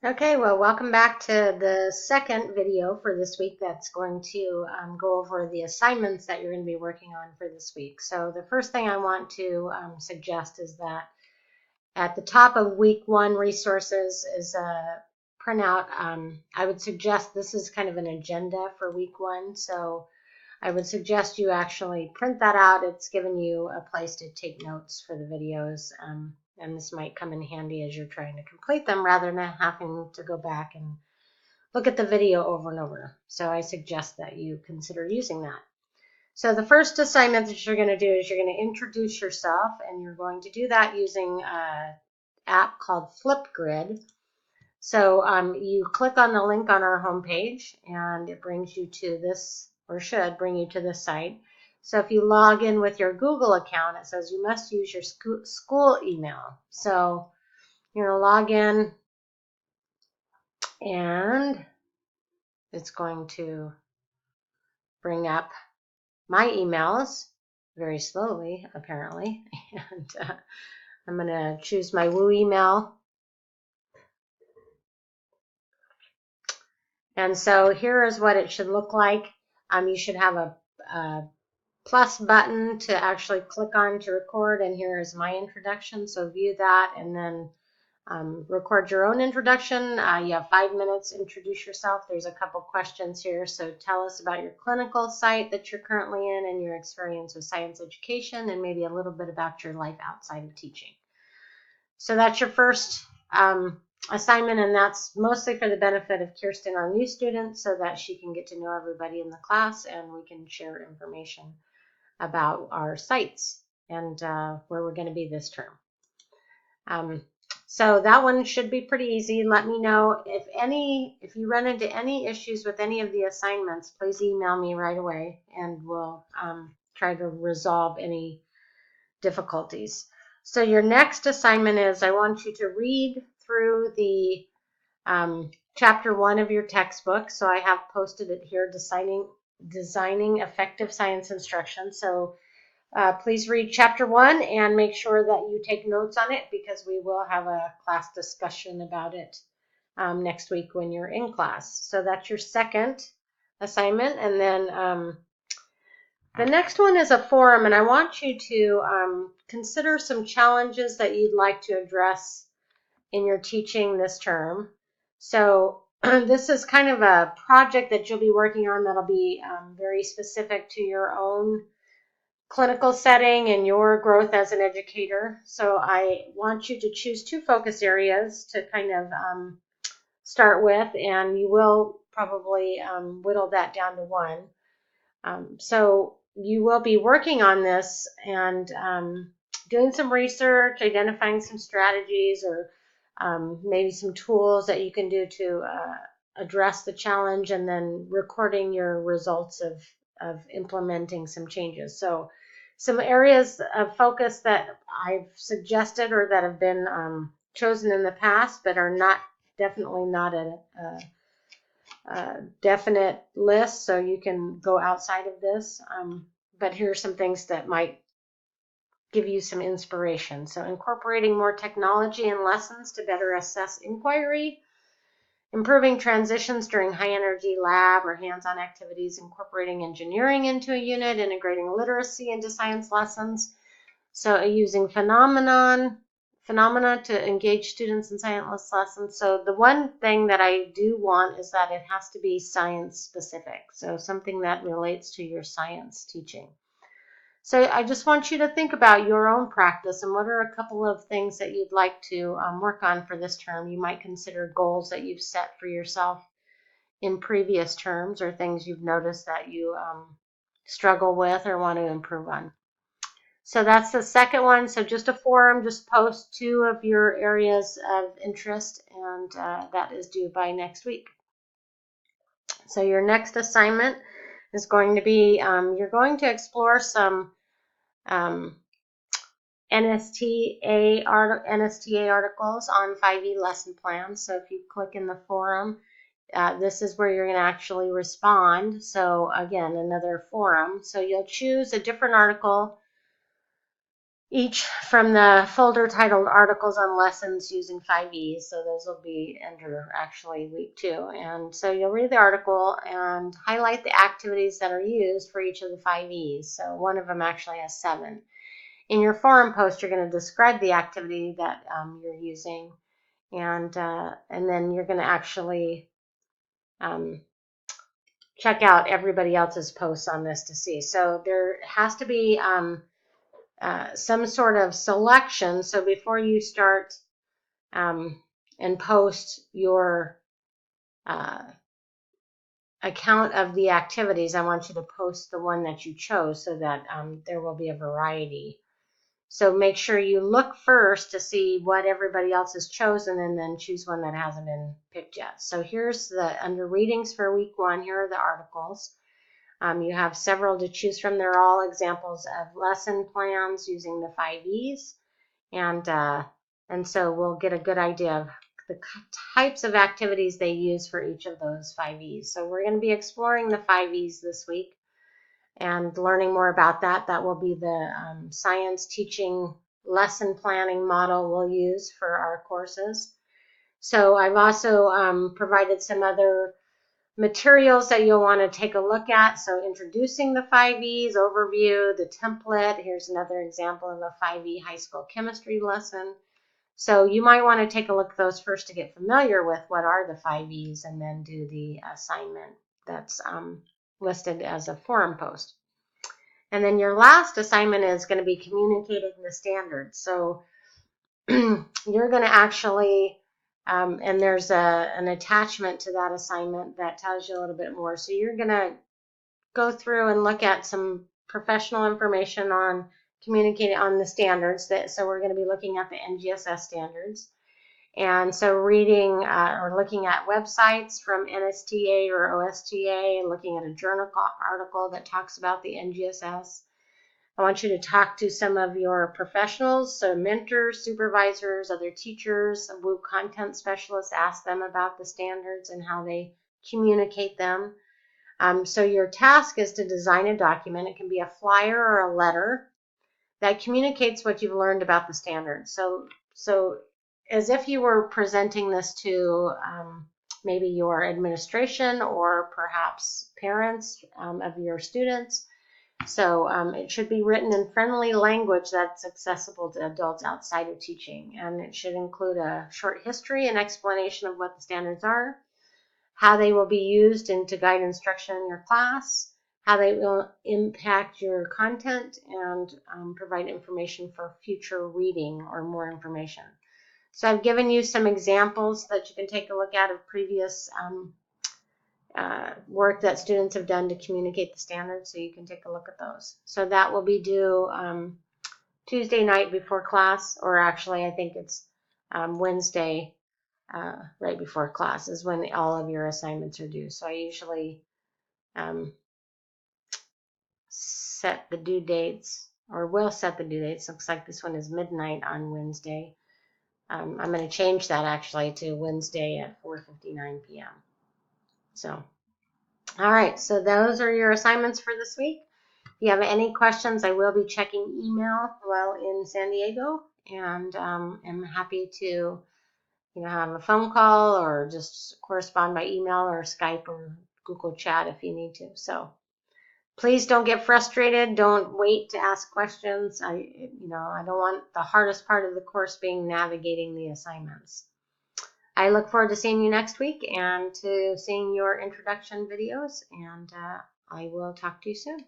Okay, well, welcome back to the second video for this week that's going to go over the assignments that you're going to be working on for this week. So the first thing I want to suggest is that at the top of week one resources is a printout. I would suggest this is kind of an agenda for week one. So I would suggest you actually print that out. It's given you a place to take notes for the videos, and this might come in handy as you're trying to complete them rather than having to go back and look at the video over and over. So I suggest that you consider using that. So the first assignment that you're going to do is you're going to introduce yourself, and you're going to do that using an app called Flipgrid. So you click on the link on our homepage, and it brings you to this, or should bring you to this site. So if you log in with your Google account, it says you must use your school email. So you're going to log in, and it's going to bring up my emails very slowly, apparently. And I'm going to choose my Woo email. And so here is what it should look like. You should have a plus button to actually click on to record, and here is my introduction. So view that and then record your own introduction. You have 5 minutes. Introduce yourself. There's a couple questions here. So tell us about your clinical site that you're currently in and your experience with science education, and maybe a little bit about your life outside of teaching. So that's your first assignment, and that's mostly for the benefit of Kirsten, our new student, so that she can get to know everybody in the class and we can share information about our sites and where we're going to be this term. So that one should be pretty easy. Let me know if you run into any issues with any of the assignments, please email me right away and we'll try to resolve any difficulties. So your next assignment is I want you to read through the chapter 1 of your textbook. So I have posted it here, designing effective science instruction. So please read chapter 1 and make sure that you take notes on it, because we will have a class discussion about it next week when you're in class. So that's your second assignment. And then the next one is a forum, and I want you to consider some challenges that you'd like to address in your teaching this term. So this is kind of a project that you'll be working on that'll be very specific to your own clinical setting and your growth as an educator. So I want you to choose 2 focus areas to kind of start with, and you will probably whittle that down to 1. So you will be working on this and doing some research, identifying some strategies, or maybe some tools that you can do to address the challenge, and then recording your results of implementing some changes. So some areas of focus that I've suggested or that have been chosen in the past but are definitely not a definite list, so you can go outside of this. But here are some things that might give you some inspiration. So incorporating more technology in lessons to better assess inquiry, improving transitions during high energy lab or hands-on activities, incorporating engineering into a unit, integrating literacy into science lessons. So using phenomena to engage students in science lessons. So the one thing that I do want is that it has to be science specific. So something that relates to your science teaching. So I just want you to think about your own practice and what are a couple of things that you'd like to work on for this term. You might consider goals that you've set for yourself in previous terms, or things you've noticed that you struggle with or want to improve on. So that's the second one. So just a forum, just post 2 of your areas of interest, and that is due by next week. So your next assignment is going to be, you're going to explore some NSTA articles on 5E lesson plans. So if you click in the forum, this is where you're going to actually respond. So again, another forum. So you'll choose a different article each from the folder titled Articles on Lessons Using 5Es. So those will be under actually week 2. And so you'll read the article and highlight the activities that are used for each of the 5Es. So one of them actually has 7. In your forum post, you're going to describe the activity that you're using, and then you're going to actually check out everybody else's posts on this to see. So there has to be some sort of selection. So before you start and post your account of the activities, I want you to post the one that you chose so that there will be a variety. So make sure you look first to see what everybody else has chosen and then choose one that hasn't been picked yet. So here's under readings for week 1, here are the articles. You have several to choose from. They're all examples of lesson plans using the 5Es. And so we'll get a good idea of the types of activities they use for each of those 5Es. So we're going to be exploring the 5Es this week and learning more about that. That will be the science teaching lesson planning model we'll use for our courses. So I've also provided some other materials that you'll want to take a look at. So introducing the 5Es, overview, the template. Here's another example of a 5E high school chemistry lesson. So you might want to take a look at those first to get familiar with what are the 5Es and then do the assignment that's listed as a forum post. And then your last assignment is going to be communicating the standards. So you're going to actually, and there's an attachment to that assignment that tells you a little bit more. So you're going to go through and look at some professional information on communicating on the standards. So we're going to be looking at the NGSS standards. And so reading or looking at websites from NSTA or OSTA, looking at a journal article that talks about the NGSS. I want you to talk to some of your professionals, so mentors, supervisors, other teachers, WOO content specialists, ask them about the standards and how they communicate them. So your task is to design a document. It can be a flyer or a letter that communicates what you've learned about the standards. So as if you were presenting this to maybe your administration or perhaps parents of your students. So it should be written in friendly language that's accessible to adults outside of teaching. And it should include a short history and explanation of what the standards are, how they will be used to guide instruction in your class, how they will impact your content, and provide information for future reading or more information. So I've given you some examples that you can take a look at of previous work that students have done to communicate the standards, so you can take a look at those. So that will be due Tuesday night before class, or actually I think it's Wednesday right before class is when all of your assignments are due. So I usually set the due dates, or will set the due dates. Looks like this one is midnight on Wednesday. I'm going to change that actually to Wednesday at 4:59 p.m. So, all right, so those are your assignments for this week. If you have any questions, I will be checking email while in San Diego, and I'm happy to have a phone call or just correspond by email or Skype or Google Chat if you need to. So please don't get frustrated. Don't wait to ask questions. I don't want the hardest part of the course being navigating the assignments. I look forward to seeing you next week and to seeing your introduction videos, and I will talk to you soon.